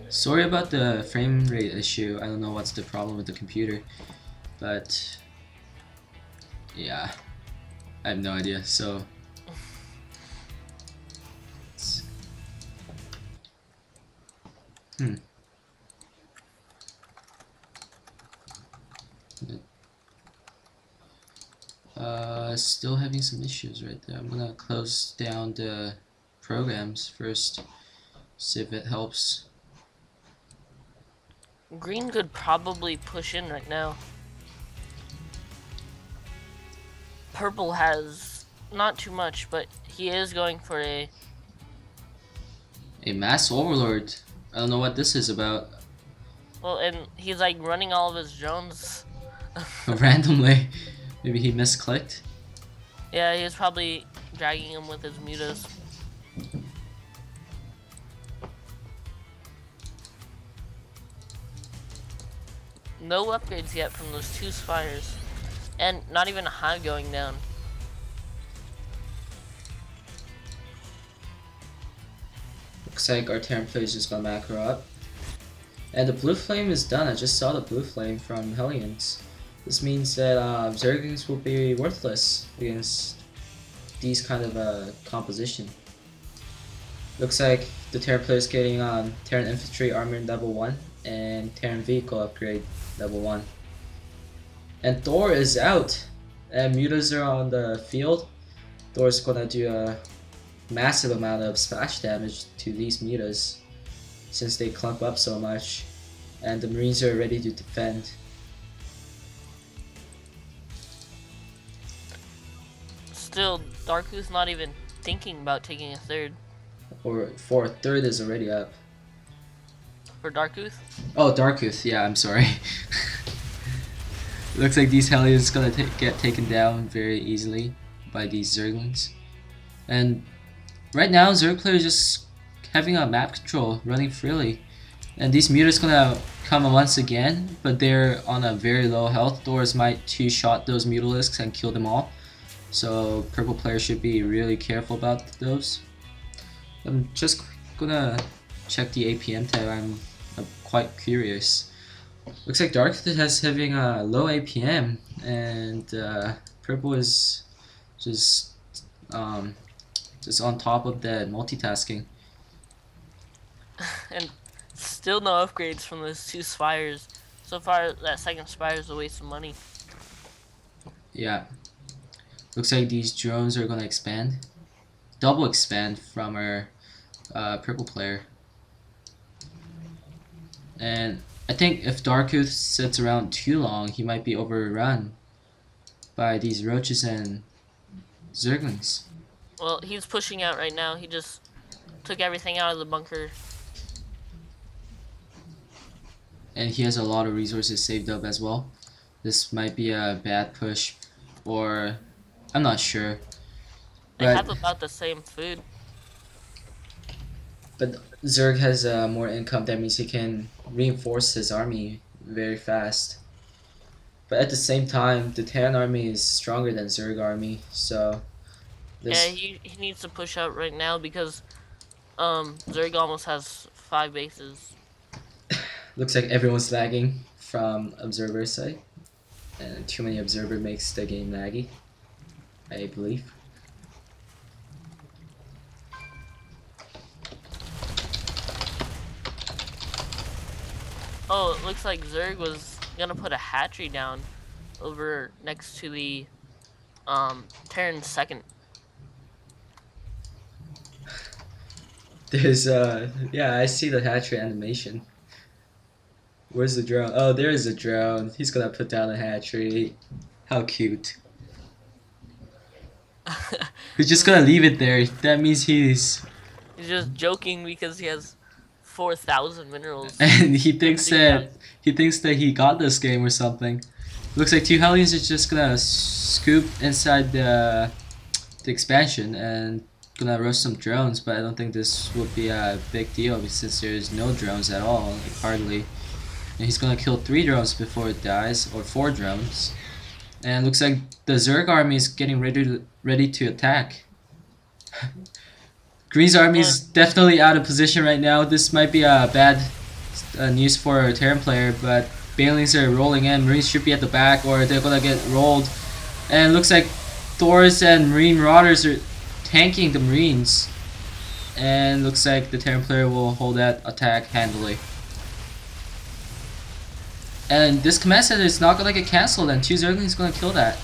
Sorry about the frame rate issue. I don't know what's the problem with the computer, but yeah, I have no idea. So still having some issues right there. I'm gonna close down the programs first, see if it helps. Green could probably push in right now. Purple has not too much, but he is going for a mass overlord. I don't know what this is about. well, and he's like running all of his drones. Randomly, maybe he misclicked. Yeah, he's probably dragging him with his mutas. No upgrades yet from those two spires. And not even a hive going down. Looks like our Terran player is just gonna macro up. And the blue flame is done. I just saw the blue flame from Hellions. This means that Zerglings will be worthless against these kind of composition. Looks like the Terran player is getting Terran infantry armor level 1 and Terran vehicle upgrade level 1. And Thor is out, and mutas are on the field. Thor's gonna do a massive amount of splash damage to these mutas since they clump up so much, and the Marines are ready to defend. Still, Darcouth's not even thinking about taking a third. Or for a third is already up. For Darcouth? Oh, Darcouth, yeah, I'm sorry. Looks like these Hellions gonna get taken down very easily by these Zerglings. And right now, Zerg player is just having a map control, running freely. And these mutas gonna come once again, but they're on a very low health. Doors might two-shot those mutalisks and kill them all. So purple player should be really careful about those. I'm just gonna check the APM tab. I'm quite curious. Looks like Darcouth has having a low APM, and purple is just on top of the multitasking. And still no upgrades from those two spires. So far, that second spire is a waste of money. Yeah. Looks like these drones are gonna expand. Double expand from our purple player. And I think if Darcouth sits around too long, he might be overrun by these roaches and Zerglings. Well, he's pushing out right now. He just took everything out of the bunker. And he has a lot of resources saved up as well. This might be a bad push, or I'm not sure. They have about the same food. But Zerg has more income. That means he can reinforce his army very fast. But at the same time, the Terran army is stronger than Zerg army, so yeah, he needs to push out right now because Zerg almost has 5 bases. Looks like everyone's lagging from observer side, and too many observer makes the game laggy, I believe. Oh, it looks like Zerg was gonna put a hatchery down over next to the Terran second. There's yeah, I see the hatchery animation. Where's the drone? Oh, there is a drone. He's gonna put down a hatchery. How cute. He's just gonna leave it there. That means he's just joking because he has 4,000 minerals. And he thinks that he got this game or something. Looks like two Hellions are just gonna scoop inside the expansion and gonna rush some drones, but I don't think this would be a big deal since there's no drones at all, like hardly. And he's gonna kill 3 drones before it dies, or 4 drones. And looks like the Zerg army is getting ready to attack. Green's army is definitely out of position right now. This might be a bad news for a Terran player, but Banelings are rolling in. Marines should be at the back, or they're gonna get rolled. And it looks like Thors and Marine Marauders are tanking the Marines. And looks like the Terran player will hold that attack handily. And this command center is not gonna get cancelled, and 2 Zerglings gonna kill that.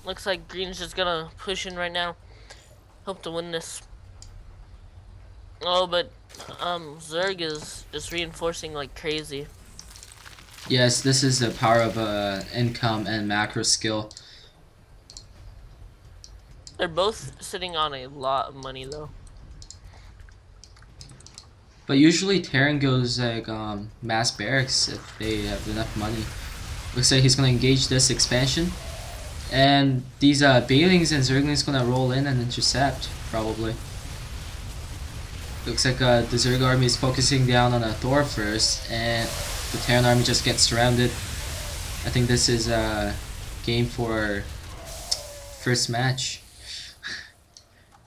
Looks like Green's just gonna push in right now. Hope to win this. Oh, but Zerg is just reinforcing like crazy. Yes, this is the power of income and macro skill. They're both sitting on a lot of money though. But usually Terran goes like mass barracks if they have enough money. Looks like he's gonna engage this expansion. And these Banelings and Zerglings gonna roll in and intercept, probably. Looks like the Zerg army is focusing down on a Thor first, and the Terran army just gets surrounded. I think this is a game for first match.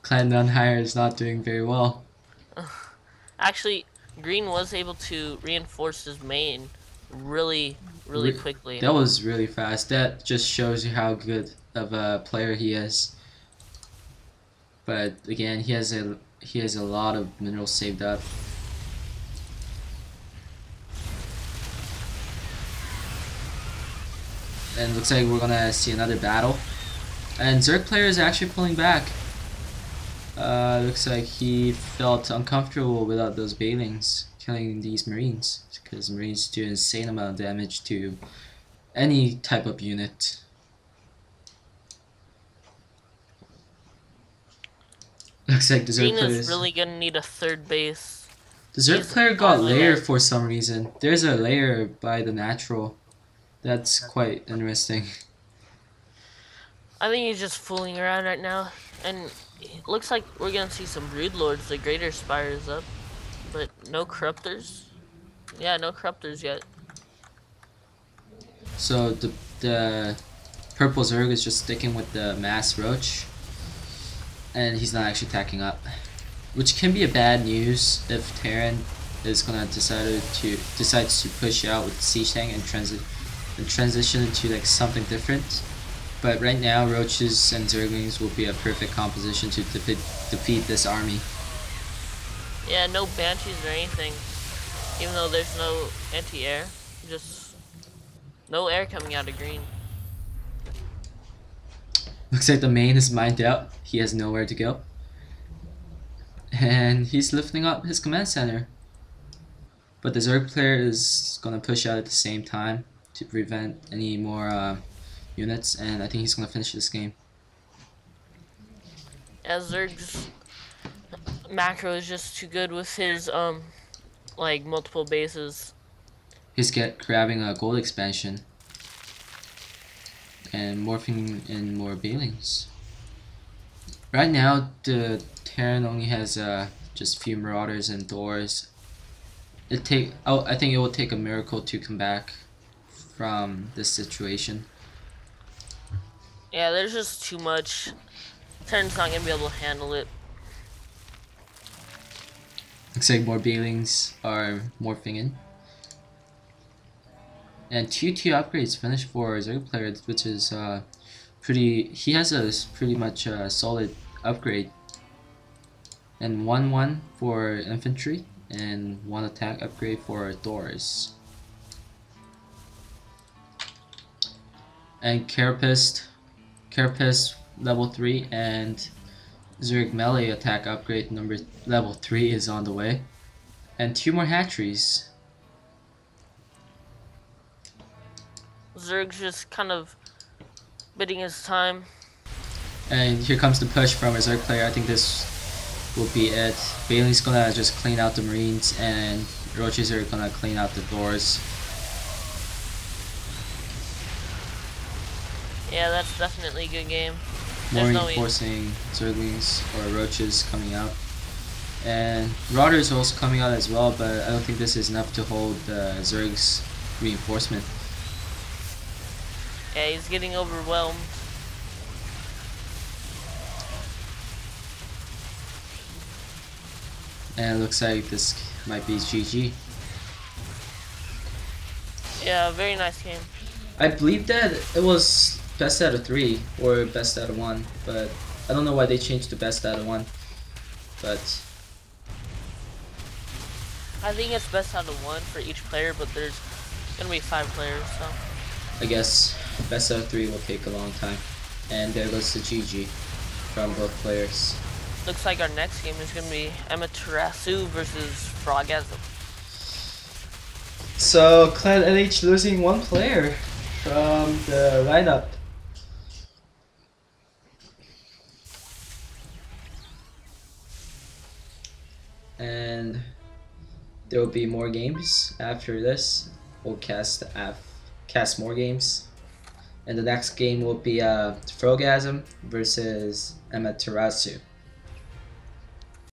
Clan NoneHigher is not doing very well. Actually, Green was able to reinforce his main really quickly. That was really fast. That just shows you how good of a player he is. But again, he has a lot of minerals saved up. And looks like we're gonna see another battle. And Zerg player is actually pulling back. Looks like he felt uncomfortable without those Banelings killing these Marines, because Marines do an insane amount of damage to any type of unit. Looks like the Zerg player is really gonna need a third base. The Zerg player got layer for some reason. There's a layer by the natural. That's quite interesting. I think he's just fooling around right now, and it looks like we're gonna see some Brood Lords. The Greater Spire is up, but no Corruptors. Yeah, no Corruptors yet. So the purple Zerg is just sticking with the mass Roach, and he's not actually attacking up, which can be a bad news if Terran is gonna decides to push out with Siege Tank and transition into like something different. But right now, Roaches and Zerglings will be a perfect composition to defeat this army. Yeah, no Banshees or anything. Even though there's no anti-air, just no air coming out of Green. Looks like the main is mined out. He has nowhere to go. And he's lifting up his command center. But the Zerg player is gonna push out at the same time to prevent any more units, and I think he's gonna finish this game. Yeah, Zerg's macro is just too good with his like multiple bases. He's grabbing a gold expansion and morphing in more Banelings. Right now, the Terran only has just few Marauders and Thors. I think it will take a miracle to come back from this situation. Yeah, there's just too much. Terran's not gonna be able to handle it. Looks like more Banelings are morphing in. And 2 upgrades finished for Zerg player, which is pretty. He has a pretty much solid upgrade. And 1/1 for infantry, and 1 attack upgrade for Thors. And Carapace level 3 and Zerg melee attack upgrade level 3 is on the way. And 2 more hatcheries. Zerg's just kind of bidding his time. And here comes the push from a Zerg player. I think this will be it. Bailey's gonna just clean out the Marines, and Roaches are gonna clean out the Thors. Yeah, that's definitely a good game. More reinforcing Zerglings or Roaches coming out. And Marauder is also coming out as well, but I don't think this is enough to hold the Zerg's reinforcement. Yeah, he's getting overwhelmed. And it looks like this might be GG. Yeah, very nice game. I believe that it was best out of 3 or best out of 1, but I don't know why they changed to best out of 1. But I think it's best out of 1 for each player, but there's gonna be 5 players, so I guess best out of 3 will take a long time. And there goes the GG from both players. looks like our next game is gonna be Amaterasu versus Frogasm. So Clan NH losing 1 player from the lineup. And there will be more games after this. We'll cast more games. And the next game will be Frogasm versus Amaterasu.